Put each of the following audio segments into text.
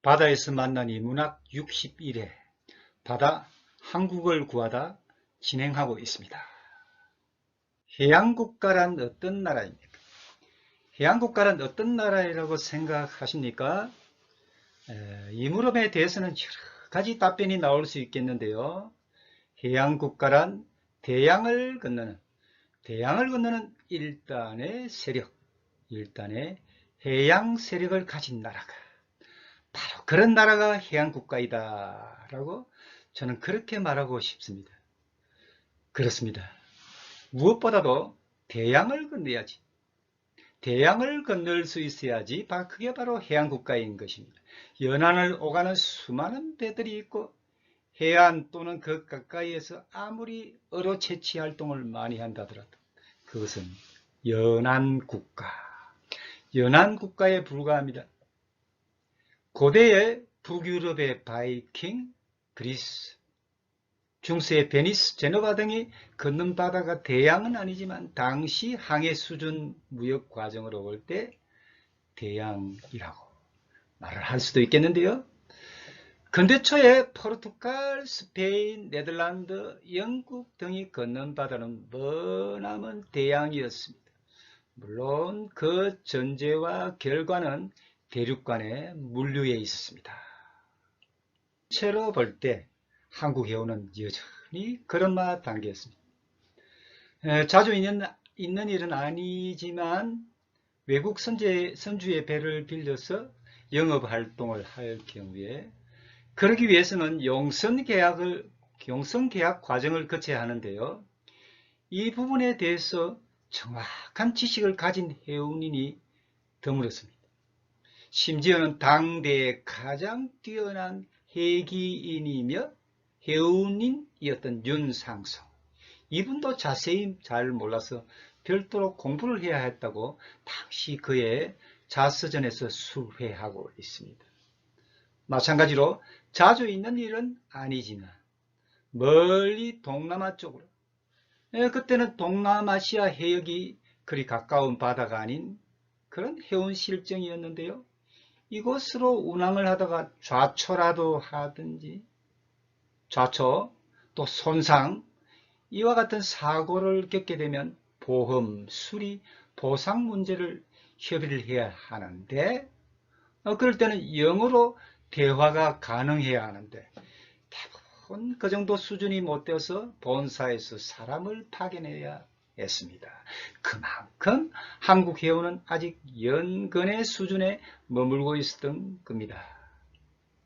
바다에서 만난 이문학 61회 바다 한국을 구하다 진행하고 있습니다. 해양국가란 어떤 나라입니까? 해양국가란 어떤 나라라고 생각하십니까? 이 물음에 대해서는 여러 가지 답변이 나올 수 있겠는데요. 해양국가란 대양을 건너는 일단의 세력, 일단의 해양 세력을 가진 나라가 바로 그런 나라가 해양국가이다 라고 저는 그렇게 말하고 싶습니다. 그렇습니다. 무엇보다도 대양을 건너야지. 대양을 건널 수 있어야지 그게 바로 해양국가인 것입니다. 연안을 오가는 수많은 배들이 있고 해안 또는 그 가까이에서 아무리 어로 채취 활동을 많이 한다더라도 그것은 연안국가, 연안국가에 불과합니다. 고대의 북유럽의 바이킹, 그리스, 중세의 베니스, 제노바 등이 건넌 바다가 대양은 아니지만 당시 항해 수준 무역 과정으로 볼 때 대양이라고 말을 할 수도 있겠는데요. 근대 초에 포르투갈, 스페인, 네덜란드, 영국 등이 건넌 바다는 머나먼 대양이었습니다. 물론 그 전제와 결과는 대륙간의 물류에 있었습니다. 채로 볼 때 한국 해운은 여전히 걸음마 단계였습니다. 자주 있는 일은 아니지만 외국 선주의 배를 빌려서 영업활동을 할 경우에 그러기 위해서는 용선계약 과정을 거쳐야 하는데요. 이 부분에 대해서 정확한 지식을 가진 해운인이 드물었습니다. 심지어는 당대의 가장 뛰어난 해기인이며 해운인이었던 윤상성, 이분도 자세히 잘 몰라서 별도로 공부를 해야 했다고 당시 그의 자서전에서 수회하고 있습니다. 마찬가지로 자주 있는 일은 아니지만 멀리 동남아 쪽으로, 그때는 동남아시아 해역이 그리 가까운 바다가 아닌 그런 해운 실정이었는데요. 이곳으로 운항을 하다가 좌초라도 하든지, 좌초 또 손상, 이와 같은 사고를 겪게 되면 보험, 수리, 보상 문제를 협의를 해야 하는데, 그럴 때는 영어로 대화가 가능해야 하는데 대부분 그 정도 수준이 못 되어서 본사에서 사람을 파견해야 했습니다. 그만큼 한국 해운은 아직 연근의 수준에 머물고 있었던 겁니다.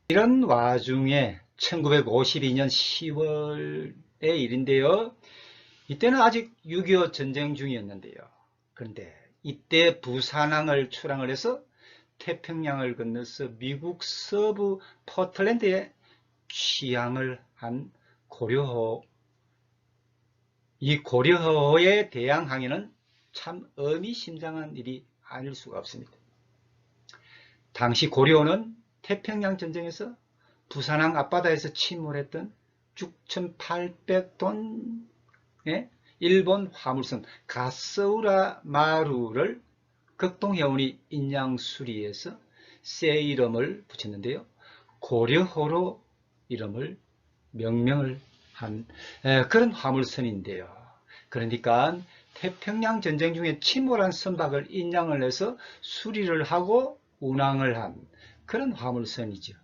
이런 와중에 1952년 10월의 일인데요. 이때는 아직 6.25 전쟁 중이었는데요. 그런데 이때 부산항을 출항을 해서 태평양을 건너서 미국 서부 포틀랜드에 취항을 한 고려호, 이 고려호의 대양 항해는 참 의미심장한 일이 아닐 수가 없습니다. 당시 고려호는 태평양 전쟁에서 부산항 앞바다에서 침몰했던 6,800톤의 일본 화물선 가스우라 마루를 극동해운이 인양 수리해서 새 이름을 붙였는데요. 고려호로 이름을 명명을 한 그런 화물선인데요. 그러니까 태평양 전쟁 중에 침몰한 선박을 인양을 해서 수리를 하고 운항을 한 그런 화물선이죠.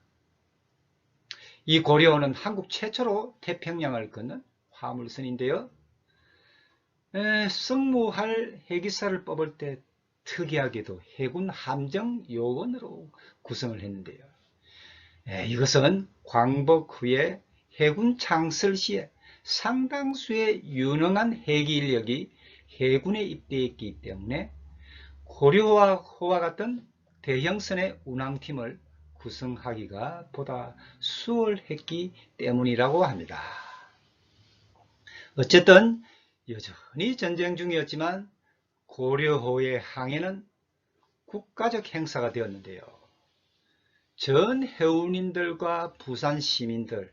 이 고려호는 한국 최초로 태평양을 건넌 화물선인데요. 승무할 해기사를 뽑을 때 특이하게도 해군 함정 요원으로 구성을 했는데요. 이것은 광복 후에 해군 창설 시에 상당수의 유능한 해기 인력이 해군에 입대했기 때문에 고려호와 같은 대형선의 운항팀을 구성하기가 보다 수월했기 때문이라고 합니다. 어쨌든 여전히 전쟁 중이었지만 고려호의 항해는 국가적 행사가 되었는데요. 전 해운인들과 부산 시민들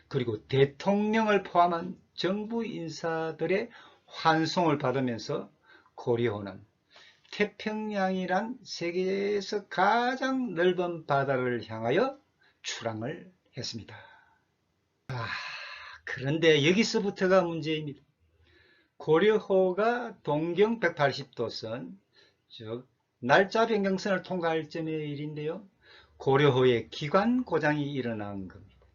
그리고 대통령을 포함한 정부 인사들의 환송을 받으면서 고려호는 태평양이란 세계에서 가장 넓은 바다를 향하여 출항을 했습니다. 그런데 여기서부터가 문제입니다. 고려호가 동경 180도선, 즉 날짜 변경선을 통과할 점의 일인데요. 고려호의 기관 고장이 일어난 겁니다.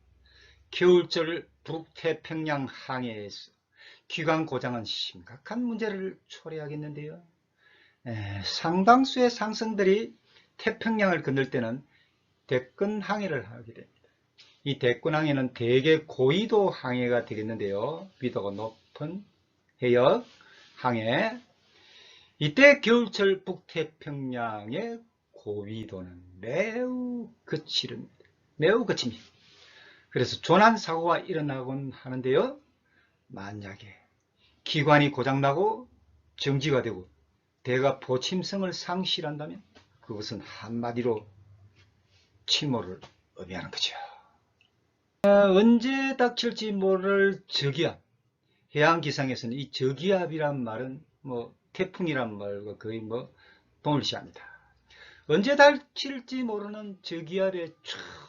겨울철 북태평양 항해에서 기관 고장은 심각한 문제를 초래하겠는데요. 상당수의 상선들이 태평양을 건널 때는 대권 항해를 하게 됩니다. 이 대권 항해는 대개 고위도 항해가 되겠는데요. 위도가 높은 해역 항해. 이때 겨울철 북태평양의 고위도는 매우 거칠습니다. 매우 거칩니다. 그래서 조난사고가 일어나곤 하는데요. 만약에 기관이 고장나고 정지가 되고 대가 보침성을 상실한다면 그것은 한마디로 침몰을 의미하는 거죠. 언제 닥칠지 모를 저기압. 해양기상에서는 이 저기압이란 말은 태풍이란 말과 거의 동일시합니다. 언제 닥칠지 모르는 저기압에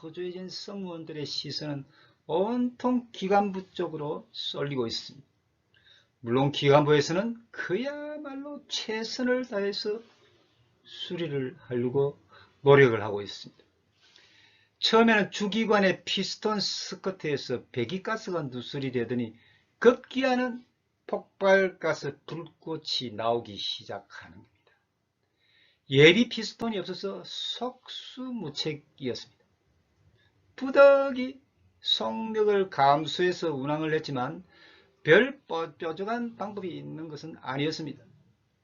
초조해진 승무원들의 시선은 온통 기관부 쪽으로 쏠리고 있습니다. 물론 기관부에서는 그야말로 최선을 다해서 수리를 하려고 노력을 하고 있습니다. 처음에는 주기관의 피스톤 스커트에서 배기가스가 누설이 되더니 급기야는 폭발가스 불꽃이 나오기 시작하는 겁니다. 예비 피스톤이 없어서 속수무책이었습니다. 부득이 속력을 감소해서 운항을 했지만 별 뾰족한 방법이 있는 것은 아니었습니다.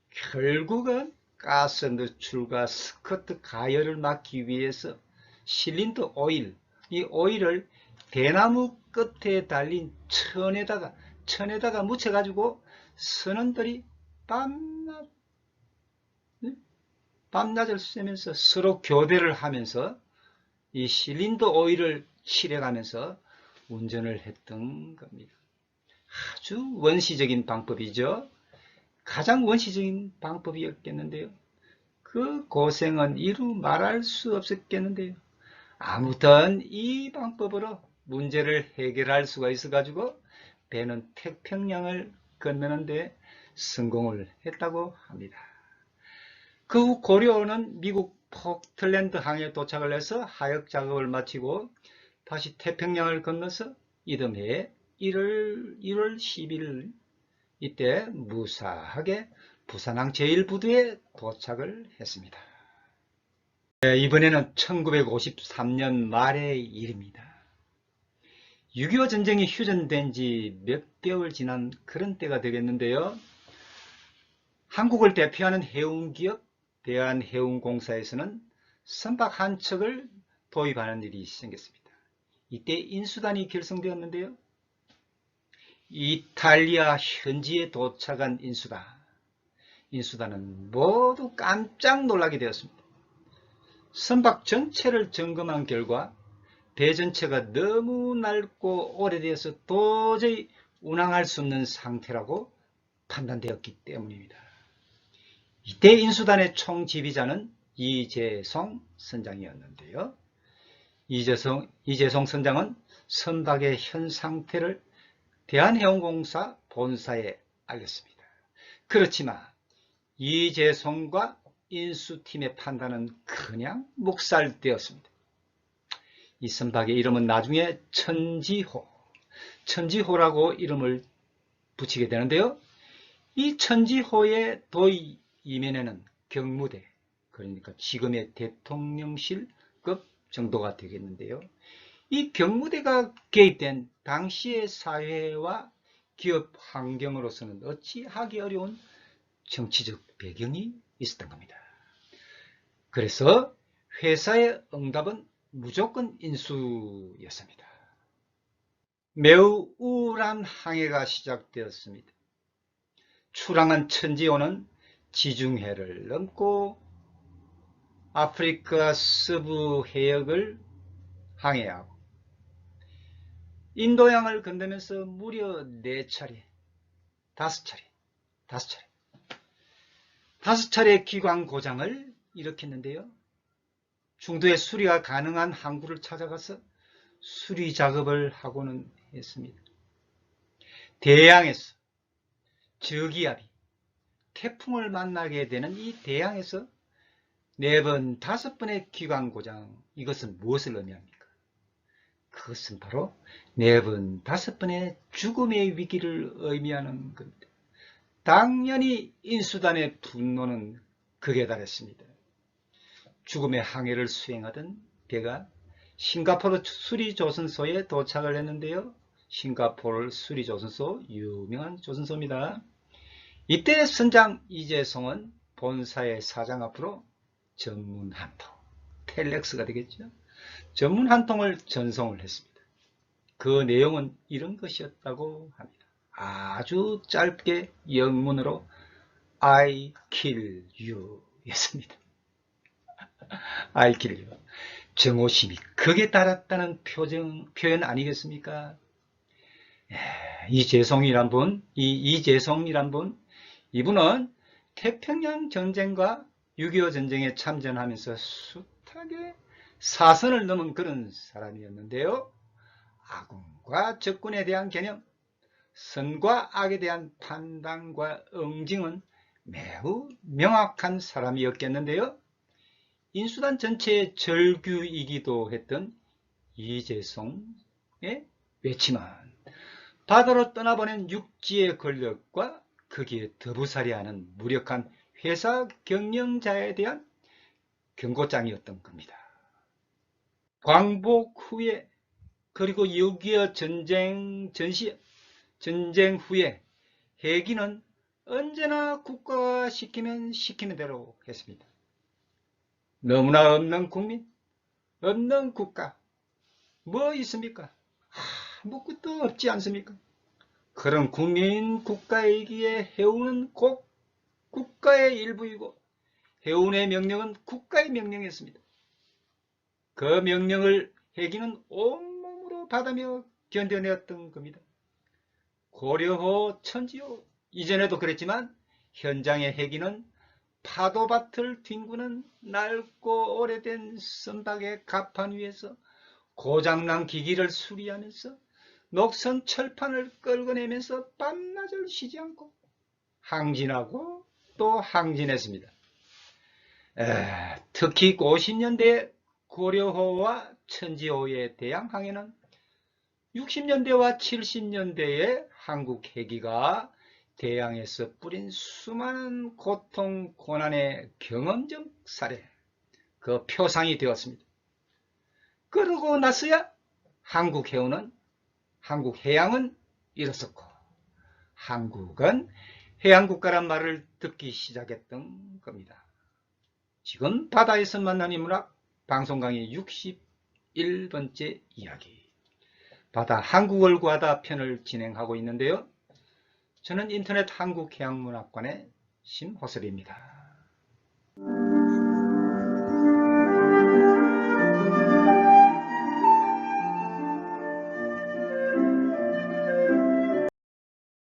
결국은 가스 누출과 스커트 가열을 막기 위해서 실린더 오일, 이 오일을 대나무 끝에 달린 천에다가 묻혀가지고 선원들이 밤낮을 쐬면서 서로 교대를 하면서 이 실린더 오일을 칠해가면서 운전을 했던 겁니다. 아주 원시적인 방법이죠. 가장 원시적인 방법이었겠는데요. 그 고생은 이루 말할 수 없었겠는데요. 아무튼 이 방법으로 문제를 해결할 수가 있어가지고 배는 태평양을 건너는데 성공을 했다고 합니다. 그 후 고려호는 미국 포틀랜드 항에 도착을 해서 하역 작업을 마치고 다시 태평양을 건너서 이듬해 1월 10일 이때 무사하게 부산항 제1부두에 도착을 했습니다. 이번에는 1953년 말의 일입니다. 6.25 전쟁이 휴전된 지 몇 개월 지난 그런 때가 되겠는데요. 한국을 대표하는 해운기업 대한해운공사에서는 선박 한 척을 도입하는 일이 생겼습니다. 이때 인수단이 결성되었는데요. 이탈리아 현지에 도착한 인수단은 모두 깜짝 놀라게 되었습니다. 선박 전체를 점검한 결과 배 전체가 너무 낡고 오래되어서 도저히 운항할 수 없는 상태라고 판단되었기 때문입니다. 이때 인수단의 총지휘자는 이재송 선장이었는데요. 이재송 선장은 선박의 현 상태를 대한해운공사 본사에 알렸습니다. 그렇지만 이재송과 인수팀의 판단은 그냥 묵살되었습니다. 이 선박의 이름은 나중에 천지호라고 이름을 붙이게 되는데요. 이 천지호의 도의 이면에는 경무대, 그러니까 지금의 대통령실급 정도가 되겠는데요. 이 경무대가 개입된 당시의 사회와 기업 환경으로서는 어찌하기 어려운 정치적 배경이 있었던 겁니다. 그래서 회사의 응답은 무조건 인수였습니다. 매우 우울한 항해가 시작되었습니다. 출항한 천지호는 지중해를 넘고 아프리카 서부 해역을 항해하고 인도양을 건너면서 무려 4차례, 5차례 기관 고장을 일으켰는데요. 중도에 수리가 가능한 항구를 찾아가서 수리 작업을 하고는 했습니다. 대양에서 저기압이 태풍을 만나게 되는 이 대양에서 4번, 5번의 기관 고장, 이것은 무엇을 의미합니까? 그것은 바로 4번, 5번의 죽음의 위기를 의미하는 겁니다. 당연히 인수단의 분노는 극에 달했습니다. 죽음의 항해를 수행하던 배가 싱가포르 수리조선소에 도착을 했는데요. 싱가포르 수리조선소, 유명한 조선소입니다. 이때 선장 이재송은 본사의 사장 앞으로 전문 한 통, 텔렉스가 되겠죠. 전문 한 통을 전송을 했습니다. 그 내용은 이런 것이었다고 합니다. 아주 짧게 영문으로 I kill you 였습니다. I kill you. 정오심이 극에 달았다는 표현 아니겠습니까? 이재송이란 분, 이재송이란 분, 이분은 태평양 전쟁과 6.25 전쟁에 참전하면서 숱하게 사선을 넘은 그런 사람이었는데요. 아군과 적군에 대한 개념, 선과 악에 대한 판단과 응징은 매우 명확한 사람이었겠는데요. 인수단 전체의 절규이기도 했던 이재송의 외침은 바다로 떠나보낸 육지의 권력과 거기에 더부살이하는 무력한 회사 경영자에 대한 경고장이었던 겁니다. 광복 후에 그리고 6.25 전쟁 후에 해기는 언제나 국가가 시키면 시키는 대로 했습니다. 너무나 없는 국민, 없는 국가, 뭐 있습니까? 아무것도 없지 않습니까? 그런 국민 국가이기에 해운은 꼭 국가의 일부이고 해운의 명령은 국가의 명령이었습니다. 그 명령을 해기는 온몸으로 받으며 견뎌내었던 겁니다. 고려호, 천지호, 이전에도 그랬지만 현장의 해기는 파도밭을 뒹구는 낡고 오래된 선박의 갑판 위에서 고장난 기기를 수리하면서 녹선 철판을 끌어내면서 밤낮을 쉬지 않고 항진하고 또 항진했습니다. 특히 50년대 고려호와 천지호의 대양항해는 60년대와 70년대의 한국 해기가 대양에서 뿌린 수많은 고통, 고난의 경험적 사례, 그 표상이 되었습니다. 그러고 나서야 한국 해양은 일어섰고 한국은 해양국가란 말을 듣기 시작했던 겁니다. 지금 바다에서 만난 인문학 방송 강의 61번째 이야기, 바다 한국을 구하다 편을 진행하고 있는데요. 저는 인터넷 한국해양문학관의 심호섭입니다.